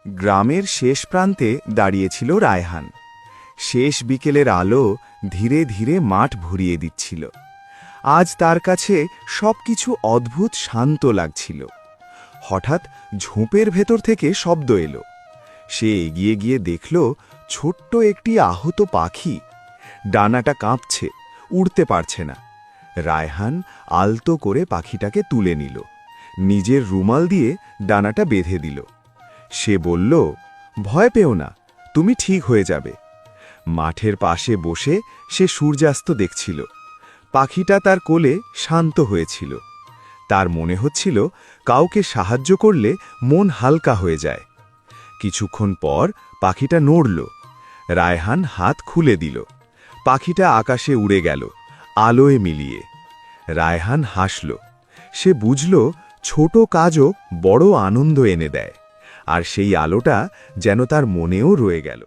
গ্রামের শেষ প্রান্তে দাঁড়িয়েছিল রায়হান। শেষ বিকেলের আলো ধীরে ধীরে মাঠ ভরিয়ে দিচ্ছিল। আজ তার কাছে সবকিছু অদ্ভুত শান্ত লাগছিল। হঠাৎ ঝোপের ভেতর থেকে শব্দ এলো। সে এগিয়ে গিয়ে দেখল ছোট্ট একটি আহত পাখি। ডানাটা কাঁপছে, উড়তে পারছে না। রায়হান আলতো করে পাখিটাকে তুলে নিল, নিজের রুমাল দিয়ে ডানাটা বেঁধে দিল। সে বলল, ভয় পেও না, তুমি ঠিক হয়ে যাবে। মাঠের পাশে বসে সে সূর্যাস্ত দেখছিল। পাখিটা তার কোলে শান্ত হয়েছিল। তার মনে হচ্ছিল কাউকে সাহায্য করলে মন হালকা হয়ে যায়। কিছুক্ষণ পর পাখিটা নড়ল। রায়হান হাত খুলে দিল। পাখিটা আকাশে উড়ে গেল, আলোয় মিলিয়ে। রায়হান হাসল। সে বুঝল ছোট কাজও বড় আনন্দ এনে দেয়, আর সেই আলোটা যেন তার মনেও রয়ে গেল।